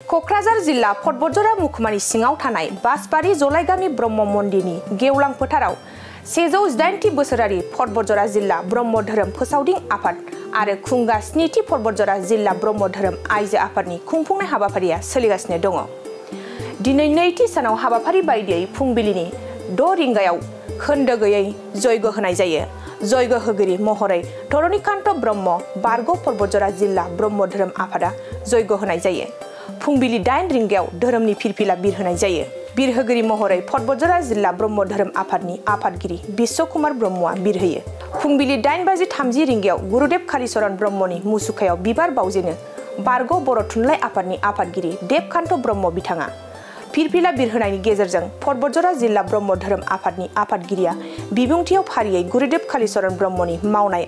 क'क्राझार जिल्ला फटबजरा मुखुमानि सिङाव थानाय बासबारि जलाइगामि ब्रह्म मन्दिरनि गेवलां फोथाराव 118थि बोसोरारि फटबजरा जिल्ला ब्रह्म धोरोम फोसावदिं आफाद आरो खुंगा 7थि फटबजरा जिल्ला ब्रह्म धोरोम आइजो आफादनि खुंफुंनाय हाबाफारिया सोलिगासिनो दङ। दिनै नैथि सानाव हाबाफारि बायदियै फुंबिलिनि 6 रिंगायाव खोन्दो गैयै जयग होनाय जायो। जयग होगिरि महरै धरनीकान्त ब्रह्म बारग' फटबजरा जिल्ला ब्रह्म धोरोम आफादा जयग होनाय जायो। फुंबिलि 8 रिंगायाव धोरोमनि फिरफिला बिरहोनाय जायो। बिरहोगिरि महरै फटबजरा जिल्ला ब्रह्म धोरोम आफादनि आफादगिरि बिश्वकुमार ब्रह्मआ बिरहोयो। फुंबिलि 8:30 रिंगायाव गुरुदेव कालीचरण ब्रह्मनि मुसुखायाव बिबार बावजेनो बारग' बर' थुनलाइ आफादनि आफादगिरि देबकान्त ब्रह्म बिथाङा। फिरफिला बिरहोनायनि गेजेरजों फटबजरा जिल्ला ब्रह्म धोरोम आफादनि आफादगिरिया बिबुंथियाव फारियै गुरुदेव कालीचरण ब्रह्मनि मावनाय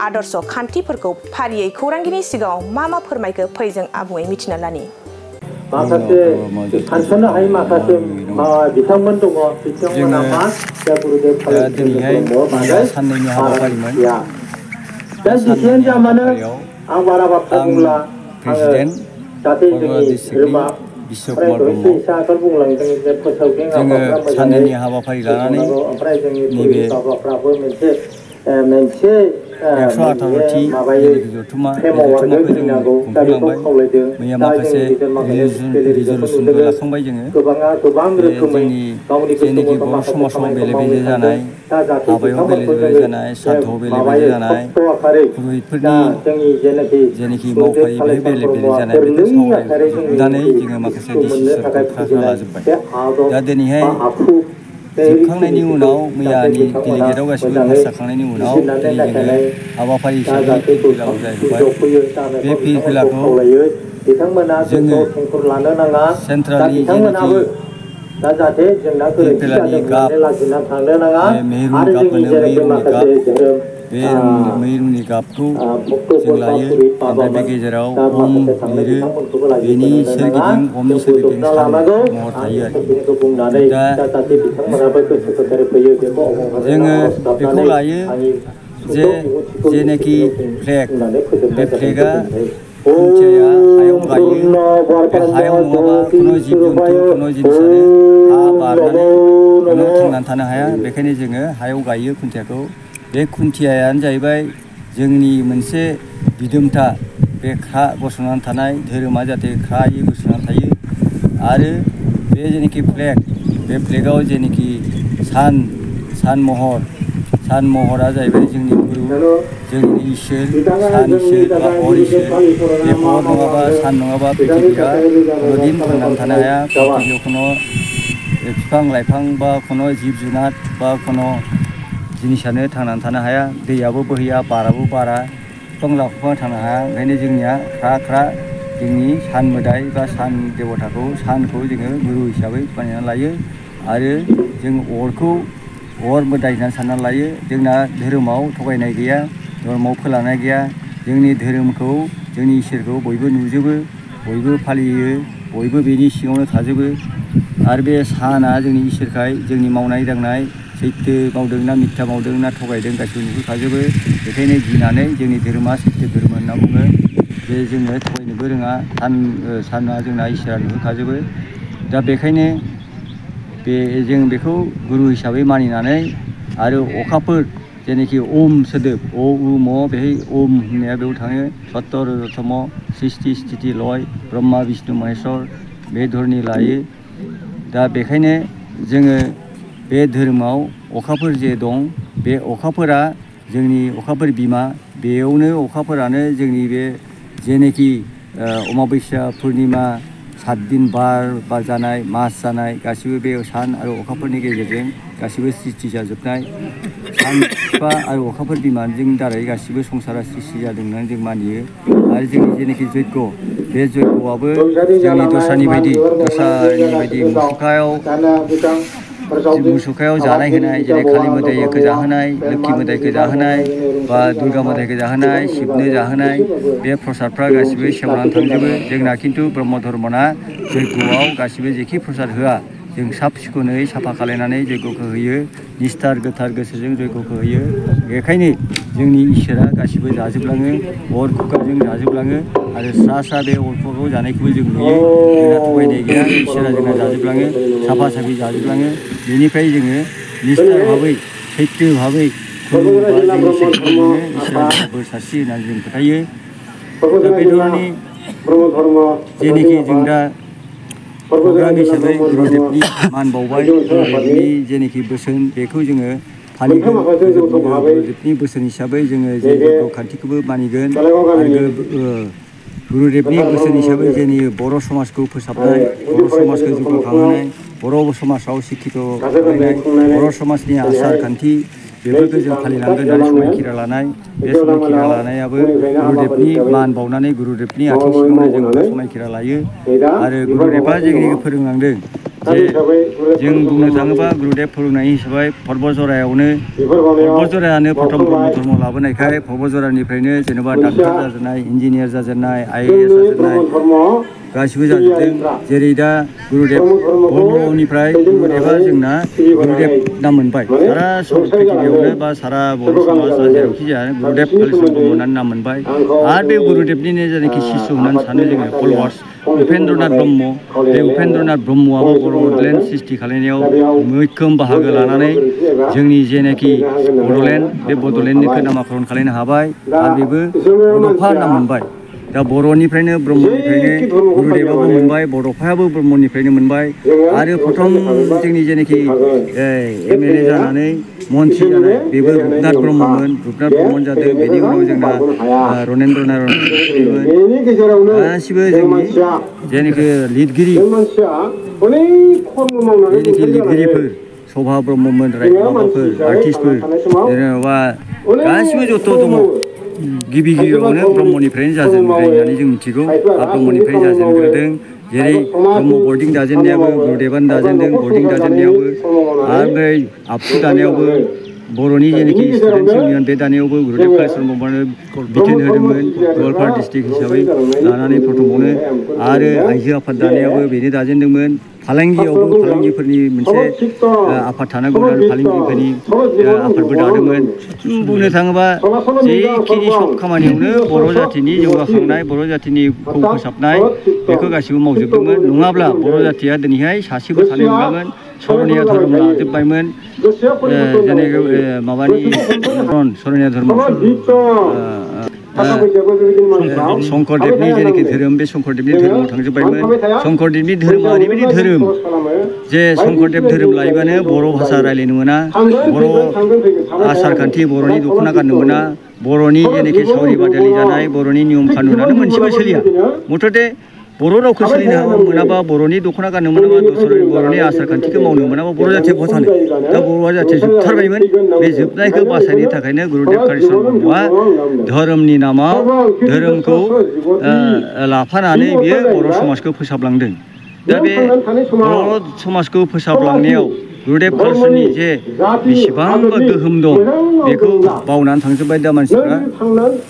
आदर्श खान्थिफोरखौ फारियै खौरांगिरिनि सिगाङाव मा फोरमायखो फै जों आबुङै मिथिना लानि। माखासे सानस'नो हायै माखासे बिथांमोन दङ बिथांमोना मा गुरुदेव कालीचरण ब्रह्म साननैनि हाबाफारिमोन। दा जिखियानो जा मानो आं बारा बाथ्रा बुंला प्रेसिडेन्ट जाहाथे जोंनि धोरोमा बिश्वकुमार ब्रह्म जोङो साननैनि हाबाफारि लानानै नैबे 118थि जथुमा बे जथुमाखौ जों खुंफुंलांबाय। मैया माखासे रिजलुसनबो लाखांबाय जोङो। जोंनि जेनोखि बर' समाजाव बेले बेजे जानाय, हाबायाव बेले बेजे जानाय, साद्धआव बेले बेजे जानाय, पुर'हितफोरनि जेनोखि मावफारि बेहाय बेले बेजे जानाय बेखौ सावरायजोबनानै जोङो माखासे डिसिसनखौ खालामना लाजोबबाय। दा दिनैहाय जोबखांनायनि उनाव मैयानि डेलिगेटआव गासिबो मोसाखांनायनि उनाव दिनै जोङो हाबाफारि हिसाबै फिरफिलाखौ जाहैबाय। बे फिरफिलाखौ जोङो सेन्ट्रेलनि जेनोखि फिरफिलानि गाब मेरुनि गाब मोनो, मेरुनि गाब, बे मेरुनि गाबखौ जों लायो। ओमफ्राय बे गेजेराव ओम लिरो, बेनि सोरगिदिं ओमनि सोरगिदिं सान महर थायो आरोखि। दा जोङो बेखौ लायो जे जेनोखि फ्लेग, बे फ्लेगआ खुन्थियाया हायाव गायो। बे हायाव नङाबा खुनु जिब जुन्थु खुनु जिनिसानो हा बारनानै खुनु थांनानै थानो हाया। बेखायनो जोङो हायाव गायो खुन्थियाखौ। बे खुन्थियायानो जाहैबाय जोंनि मोनसे दिदोमथा, बे ख्रा गसंनानै थानाय धोरोमा जाहाथे ख्रायै गसंनानै थायो। आरो बे जेनोखि फ्लेग, बे फ्लेगाव जेनोखि सान महरा जाहैबाय जोंनि गुरु, जोंनि इसोर, सान इसोर बा हर इसोर। बे हर नङाबा सान नङाबा प्रिथिबिया खुनुदिन थांनानै थानो हाया। प्रिथिबियाव खुनु बिफां लाइफां बा खुनु जिब जुनार बा खुनु जिनिसानो थांनानै थानो हाया। दैयाबो बोहैया, बाराबो बारा, बिफां लाइफाङा थानो हाया। ओंखायनो जोंनिया ख्रा जोंनि सान मोदाय बा सान देवताखौ, सानखौ जोङो गुरु हिसाबै मानिनानै लायो। आरो जों अर मोदाय होननानै साननानै लायो। जोंना धोरोमाव थगायनाय गैया, धर्मआव फोलानाय गैया। जोंनि धोरोमखौ, जोंनि इसोरखौ बयबो नुजोबो, बयबो फालियो, बयबो बेनि सिङावनो थाजोबो। आरो बे साना जोंनि इसोरखाय जोंनि मावनाय दांनाय, सैथो मावदों ना मिथ्या मावदों ना थगायदों गासिबो नुहुरखाजोबो। बेखायनो गिनानै जोंनि धोरोमा सैथो धोरोम होनना बुङो जे जोङो थगायनोबो रोङा। साना जोंना इसोरा नुहुरखाजोबो। दा बेखायनो जों बेखौ गुरु हिसाबै मानिनानै आरो अखाफोर जेनोखि ओम सोदोब अ उ म, बेहाय ओम होननाया बेयाव थाङो। सत्य रजतम सृष्टि स्थिति लय ब्रह्मा बिष्णु महेश्वर बे धरनि लायो। दा बेखायनो जोङो बे धोरोमाव अखाफोर जे दं, बे अखाफोरा जोंनि अखाफोर बिमा, बेयावनो अखाफोरानो जोंनि बे जेनोखि अमाबैसा पुर्निमा 7 दिन बार जानाय, मास जानाय गासिबो बे सान आरो अखाफोरनि गेजेरजों गासिबो सृष्टि जाजोबनाय। सान बिफा आरो अखाफोर बिमाजों दारै गासिबो संसारा सृष्टि जादों होननानै जों मानियो। आरो जोंनि जेनोखि जग्य, बे जग्यआबो जोंनि दस्रानि बायदि मुसुखायाव जानाय होनाय, जेरै कालि मोदायखौ जाहोनाय, लोक्षि मोदायखौ जाहोनाय बा दुर्गा मोदायखौ जाहोनाय, शिबनो जाहोनाय, बे प्रसादफ्रा गासिबो सेवनानै थांजोबो। जोंना खिन्थु ब्रह्म धर्मना जग्यआव गासिबो जेखि प्रसाद होआ, जों साफ सिखोनै साफा खालायनानै जग्यखौ होयो। निस्थार गोथार गोसोजों जग्यखौ होयो। बेखायनो जोंनि इसोरा गासिबो जाजोबलाङो, अर खुखाजों जाजोबलाङो। आरो स्रा बे अरखौ दावराव जानायखौबो जों नुयो जोंना थगायनाय गैया इसोरा जोंना जाजोबलाङो साफा साफि जाजोबलाङो बेनिफ्राय जोङो निस्थार भाबै सैथो भाबै खुलुमोबा जों इसोरखौ मोनो इसोरा बोर सारस्रि होननानै जों फोथायो दा बे धरननि जेनोखि जों दा प्रग्राम हिसाबै गुरुदेबनि मान बावबाय गुरुदेबनि जेनोखि बोसोन बेखौ जोङो फालिगोन गुरुदेबनि बोसोन हिसाबै जोङो जे खान्थिखौबो मानिगोन आरो गुरुदेबनि बोसोन हिसाबै जोंनि बर' समाजखौ फोसाबनाय बर' समाजखौ जौगाखांहोनाय बर' समाजाव शिक्षित खालामनाय बर' समाजनि आसार खान्थि बेफोरखौ जों फालिनांगोन होननानै समायखिरा लानाय बे समायखिरा लानायाबो गुरुदेबनि मान बावनानै गुरुदेबनि आथिं सिङावनो जों समायखिरा लायो आरो गुरुदेबा जोंनि फोरोंलांदों जे जों बुंनो थाङोबा गुरुदेब फोरोंनाय हिसाबै पर्बतजरायावनो पर्बतजरायानो प्रथम ब्रह्म धर्म लाबोनायखाय पर्बतजरानिफ्रायनो जेनेबा डाक्टार जाजेननाय इन्जिनियार जाजेननाय IAS जाजेननाय गासिबो जाजोबदों जेरै दा गुरुदेब ब्रह्मनिफ्राय गुरुदेबा जोंना गुरुदेब नाम मोनबाय सारा पृथिबियावनो बा सारा बर' समाजा जेरावखि जाया गुरुदेब कालिचरण ब्रह्म होननानै नाम मोनबाय आरो बे गुरुदेबनिनो जेनाखि शिष्य होननानै सानो जोङो फल'वार्स उपेन्द्रनाथ ब्रह्म बे उपेन्द्रनाथ ब्रह्मआबो बड'लेण्ड सृष्टि खालामनायाव मैखोम बाहागो लानानै जोंनि जेनाखि बड'लेण्ड बे बड'लेण्डनिखौ नामाकरन खालामनो हाबाय आरो बेबो बड'फा नाम मोनबाय दा बर'निफ्रायनो ब्रह्मनिफ्रायनो गुरुदेबाबो मोनबाय बड'फायाबो ब्रह्मनिफ्रायनो मोनबाय आरो प्रथम जोंनि जेनाखि MLA जानानै मन्त्रि जानाय बेबो रुपनाथ ब्रह्ममोन रुपनाथ ब्रह्म जादों बेनि उनाव जोंना रनेन्द्र नारायण गासिबो जोंनि जेनाखि लिरगिरि जेनाखि लिरगिरिफोर सभा ब्रह्ममोन माबाफोर आर्टिस्टफोर जेनेबा गासिबो जथ' दङ गिबि गिबियावनो ब्रह्मनिफ्रायनो जाजेनबाय होननानै जों मिथिगौ ब्रह्मनिफ्रायनो जाजेनग्रोदों जेरै ब्रह्म बर्डिं दाजेननायाबो गुरुदेबानो दाजेनदों बर्डिं दाजेननायावबो आरो बै आबसु दानायावबो बर'नि जेनाखि स्टुडेन्टस इउनियन बे दानायावबो गुरुदेब कालिचरण ब्रह्मआनो बिथोन होदोंमोन गवालपारा डिस्ट्रिक्ट हिसाबै लानानै प्रथमआवनो आरो आइजो आफाद दानायावबो बेनो दाजेनदोंमोन फालांगियावबो फालांगिफोरनि मोनसे आफाद थानांगौ होननानै फालांगिफोरनि आफादबो दादोंमोन बुंनो थाङोबा जेखिनि सब खामानियावनो बर' जाथिनि जौगाखांनाय बर' जाथिनिखौ फोसाबनाय बेखौ गासिबो मावजोबदोंमोन नङाब्ला बर' जाथिया दिनैहाय सासेबो थानाय नङामोन सरनिया धर्म लाजोब्बायमोन जेनेबा माबानि सरनिया धर्म शंकरदेबनि जेनाखि धोरोम बे शंकरदेबनि धोरोमाव थांजोब्बायमोन शंकरदेबनि धोरोमा ओरैबायदि धोरोम जे शंकरदेब धोरोम लायोबानो बर' भाषा रायज्लायनो मोना बर' आसार खान्थि बर'नि दख'ना गाननो मोना बर'नि जेनाखि सावरि बादालि जानाय बर'नि नियम कानुनानो मोनसेबो सोलिया मथथे बर' रावखौ सोलिनो मोनाबा बर'नि दख'ना गाननो मोनाबा बर'नि आसार खान्थिखौ मावनो मोनाबा बर' जाथिया बहा थानो दा बर'आ जाथिया जोबथारबायमोन बे जोबनायखौ बासायनो थाखायनो गुरुदेब कालिचरण ब्रह्मआ धोरोमनि नामाव धोरोमखौ लाफानानै बियो बर' समाजखौ फोसाबलांदों दा बे बर' समाजखौ फोसाबलांनायाव गुरुदेब कालिचरणनि जे बेसेबांबा गोहोम दं बेखौ बावनानै थांजोब्बाय दा मानसिफ्रा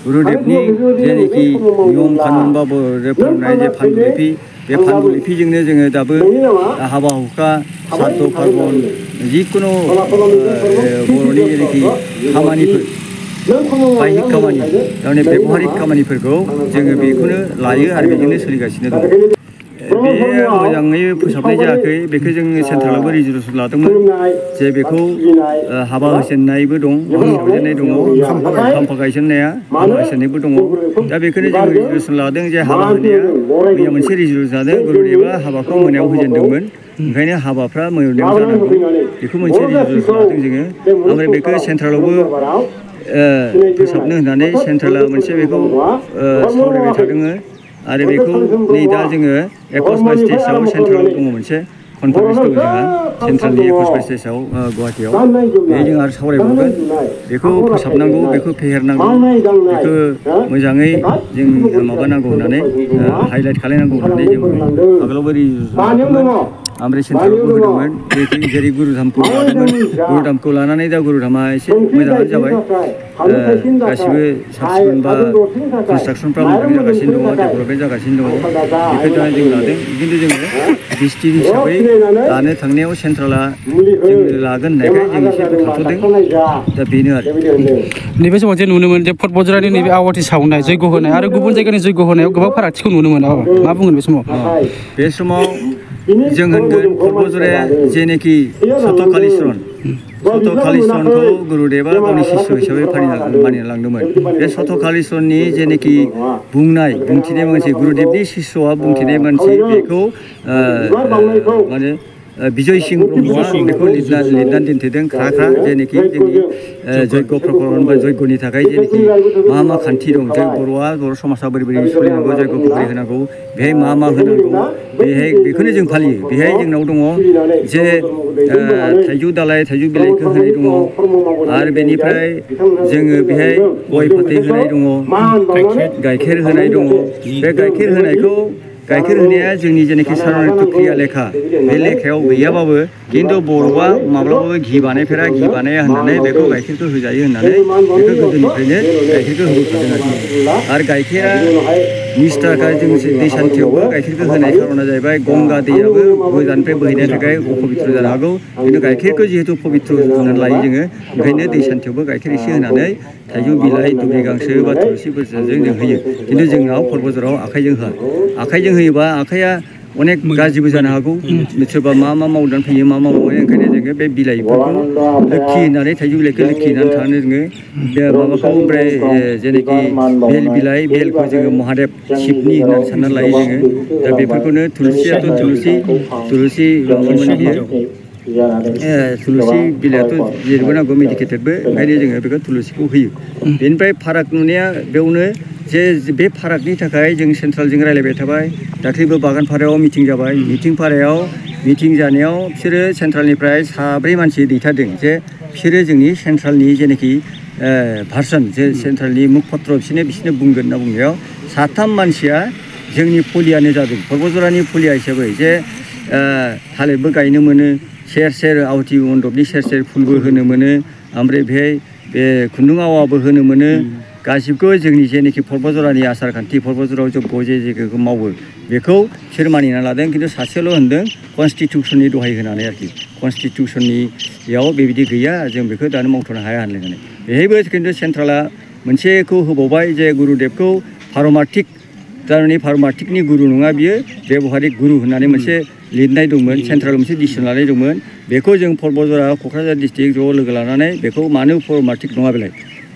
गुरुदेबनि जेनाखि नियम कानुन बा गुरुदेब फोरोंनाय जे पान्डुलिपि बे पान्डुलिपिजोंनो जोङो दाबो हाबा हुखा साद्द' पार्बन जिखुनु बर'नि जेनाखि खामानिफोर बायहिक खामानि थारमाने बेबहारिक खामानिफोरखौ जोङो बेखौनो लायो आरो बेजोंनो सोलिगासिनो दं बे मोजाङै फोसाबनाय जायाखै बेखौ जों सेन्ट्रेलावबो रिजर्भेसन लादोंमोन जे बेखौ हाबा होजेननायबो दं होजेननाय दङ खाम्फा गायसननाया हाबा होजेननायबो दङ दा बेखौनो जों रिजर्भेसन लादों जे हाबा होनाया मैया मोनसे रिजर्भेसन लादों गुरुदेबा हाबाखौ मोनायाव होजेनदोंमोन ओंखायनो हाबाफ्रा मोनायाव जानांगौ बेखौ मोनसे रिजर्भेसन लादों जोङो ओमफ्राय बेखौ सेन्ट्रेलावबो फोसाबनो होननानै सेन्ट्रेला मोनसे बेखौ सावरायबाय थादों आरो बेखौ नै दा जोङो 21 स्टेजाव सेन्ट्रेलाव दङ मोनसे कनफारेन्स दङ जोंहा सेन्ट्रेलनि 21 स्टेजाव गुवाहाटियाव बेजों आरो सावरायबावगोन बेखौ फोसाबनांगौ बेखौ फेहेरनांगौ बेखौ मोजाङै जों माबानांगौ होननानै हाइलाइट खालामनांगौ होननानै जों आगोलावबो रिजर्भेसन लादोंमोन ओमफ्राय सेन्ट्रेलावबो होदोंमोन जेरै गुरुधामखौ लादोंमोन गुरुधामखौ लानानै दा गुरुधामा एसे मोजाङानो जाबाय गासिबो साबसिन बा कनस्ट्राक्सनफ्रा मोजाङै जागासिनो दङ डेभेलपमेन्ट जागासिनो दङ बेखौ दा जों लादों खिन्थु जोङो डिस्ट्रिक्ट हिसाबै लानो थांनायाव सेन्ट्रेला जों लागोन होननायखाय जों एसे थाथ'दों दा बेनो आरो नैबे समाव जे नुनो मोनो जे फटबज्रानि नैबे आवाथि सावनाय जयग' होनाय आरो गुबुन जायगानि जयग' होनायाव गोबां फारागथिखौ नुनो मोनो मा बुंगोन बे समाव जों होनगोन फटबज्राया जेनाखि सत कालिचरनखौ गुरुदेबा गावनि शिष्य हिसाबै मानिना लांदोंमोन बे सत कालिचरननि जेनाखि बुंथिनाय मानसि गुरुदेबनि शिष्यआ बुंथिनाय मानसि बेखौ माने बिजय सिंह ब्रह्मआ बेखौ लिरनानै दोनथेदों ख्रा जेनाखि जोंनि जयग' प्रकरण बा जयग'नि थाखाय जेनाखि मा खान्थि दं जों बर' समाजा बोरै सोलिनांगौ जयग' बोरै होनांगौ बेहाय मा होनांगौ बेहाय बेखौनो जों फालियो बेहाय जोंनाव दङ जे थाइजौ दालाइ थाइजौ बिलाइखौ होनाय दङ आरो बेनिफ्राय जोङो बेहाय गय फाथै होनाय दङ गाइखेर होनाय दङ बे गाइखेर होनाया जोंनि जेनाखि सारनारित क्रिया लेखा बे लेखायाव गैयाबाबो खिन्थु बर'आ माब्लाबाबो घि बानाया होननानै बेखौ गाइखेरखौ होजायो होननानै बेखौ गोदोनिफ्रायनो गाइखेरखौ होबोखादों आरो गाइखेरा निस्थाखा जों दै सान्थियावबो गाइखेरखौ होनाय खारना जाहैबाय गंगा दैयाबो गोजाननिफ्राय बोहैनायनि थाखाय अपबित्र जानो हागौ खिन्थु गाइखेरखौ जिहेतु पबित्र होननानै लायो जोङो ओंखायनो दै सान्थियावबो गाइखेर एसे होनानै थाइजौ बिलाइ दुब्रि गांसो बा थुलसिफोरजों जों होयो खिन्थु जोंनाव फटबज्रायाव आखाइजों होआ आखाइजों होयोबा आखाइया अनेक गाज्रिबो जानो हागौ सोरबा मा मावनानै फैयो मा मावो ओंखायनो जोङो बे बिलाइफोरखौ लोक्षि होननानै थाइजौ बिलाइखौ लोक्षि होननानै थानानै जोङो बे माबाखौ ओमफ्राय जेनाखि बेल बिलाइ बेलखौ जोङो महादेब शिबनि होननानै साननानै लायो जोङो दा बेफोरखौनो थुलसियाथ' थुलसि माबामोन बियो थुलसि बिलाइआथ' जेरैबो नांगौ मेडिकेटेडबो ओंखायनो जोङो बेखौ थुलसिखौ होयो बेनिफ्राय फाराग नुनाया बेयावनो जे बे फारागनि थाखाय जों सेन्ट्रेलजों रायलायबाय थाबाय दाख्लैबो बागानपारायाव मिटिं जाबाय मिटिं जानायाव बिसोरो सेन्ट्रेलनिफ्राय 3 मानसि दैथारदों जे बिसोरो जोंनि सेन्ट्रेलनि जेनाखि भार्सन जे सेन्ट्रेलनि मुखपत्र बिसोरनो बुंगोन होनना बुंनायाव 3 मानसिया जोंनि फलियानो जादों फटबज्रानि फलिया हिसाबै जे थालिरबो गायनो मोनो सेर आवथि मन्दपनि सेर फुलबो होनो मोनो ओमफ्राय बेहाय बे खुन्दुं आवाबो होनो मोनो गासिबो जोंनि जेनाखि फटबज्रानि आसार खान्थि फटबज्रायाव जग्ग जेखौ मावो बेखौ बिसोर मानिना लादों खिन्थु सासेल' होनदों कनस्टिटिउसननि दहाय होनानै आरोखि कनस्टिटिउसननियाव बेबायदि गैया जों बेखौ दानो मावथ'नो हाया होनलायनानै बेहायबो खिन्थु सेन्ट्रेला मोनसेखौ होबावबाय जे गुरुदेबखौ पारमार्थिक थारमाने पारमार्थिकनि गुरु नङा बियो बेबहारिक गुरु होननानै मोनसे लिरनाय दंमोन सेन्ट्रेल मोनसे डिसिसन लानाय दंमोन बेखौ जों फटबज्रा क'क्राझार डिस्ट्रिक्ट ज' लोगो लानानै बेखौ मानो पारमार्थिक नङा बेलाय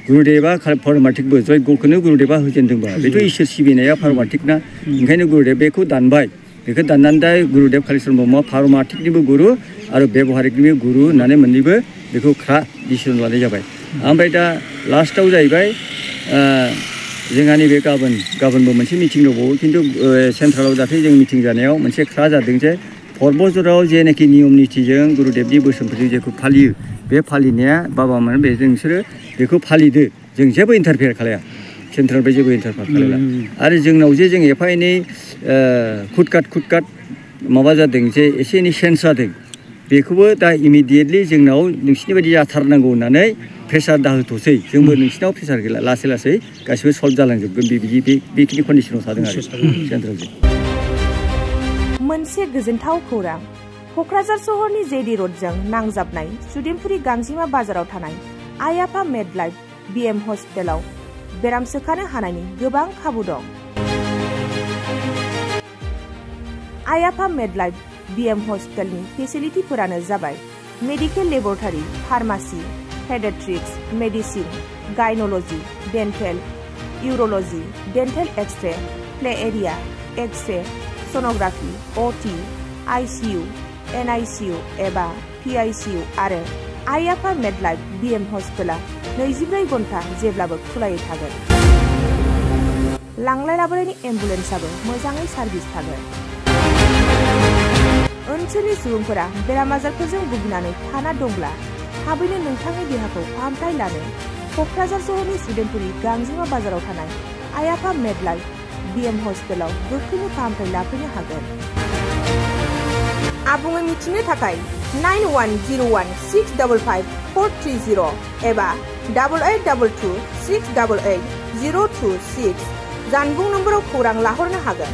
गुरुदेबा पारमार्थिकबो जयग'खौनो गुरुदेबा होजेनदोंबा बेथ' इसोर सिबिनाया पारमार्थिक ना ओंखायनो गुरुदेब बेखौ दानबाय बेखौ दाननानै दा गुरुदेब कालिचरन ब्रह्मआ पारमार्थिकनिबो गुरु आरो बेबहारिकनिबो गुरु होननानै मोननैबो बेखौ डिसिसन लानाय जाबाय ओमफ्राय दा लास्टआव जाहैबाय जोंहा नैबे गाबोनबो मोनसे मिटिं दंबावो खिन्थु सेन्ट्रेलाव दाख्लै जों मिटिं जानायाव मोनसे खोथा जादों जे फटबज्रायाव जेनाखि नियम नितिजों गुरुदेबनि बोसोनफोरजों जेखौ फालियो बे फालिनाया बाबामोन बे नोंसोरो बेखौ फालिदो जों जेबो इन्टारफेयार खालाया सेन्ट्रेलनिफ्राय जेबो इन्टारफेयार खालायला आरो जोंनाव जे जों एफा एनै खुदकाट माबा जादों जे एसे एनै सेन्स जादों बेखौबो दा इमिडियेटलि जोंनाव नोंसिनि बायदि जाथारनांगौ होननानै प्रेसार दाहोथ'सै जोंबो नोंसिनाव प्रेसार गैला लासै गासिबो सल्भ जालांजोबगोन बेखिनि कन्डिसनाव थादों आरो सेन्ट्रेलजों मोनसे गोजोनथाव खौरां क'क्राझार सहरनि जेडि रडजों नांजाबनाय सुदेमपुरि गांजिमा बाजाराव थानाय आइ आफा मेडलाइफ बिएम हस्पिटालाव बेराम सोखानो हानायनि गोबां खाबु दं आइ आफा मेडलाइफ बिएम हस्पिटालनि फेसिलिटिफोरानो जाबाय medical laboratory pharmacy paediatrics medicine gynaecology dental urology dental X-ray play area X-ray sonography OT ICU NICU एबा पीआईसीयू आरो आइ आफा मेडलाइफ बिएम हस्पिटाला 24 घन्टा जेब्लाबो खुलायै थागोन लांलाय लाबोनायनि एम्बुलेन्सआबो मोजाङै सार्भिस थागोन ओनसोलनि सुबुंफोरा बेराम आजारफोरजों भुगिनानै थाना दंब्ला थाबैनो नोंथांनि देहाखौ फाहामथाय लानो क'क्राझार सहरनि सुदेमपुरि गांजिमा बाजाराव थानाय आइ आफा मेडलाइफ बिएम हस्पिटालाव गोख्रैनो फाहामथाय लाफैनो हागोन आबुङै मिथिनो थाखाय 9101655430 एबा 8822688026 जानबुं नम्बराव खौरां लाहरनो हागोन।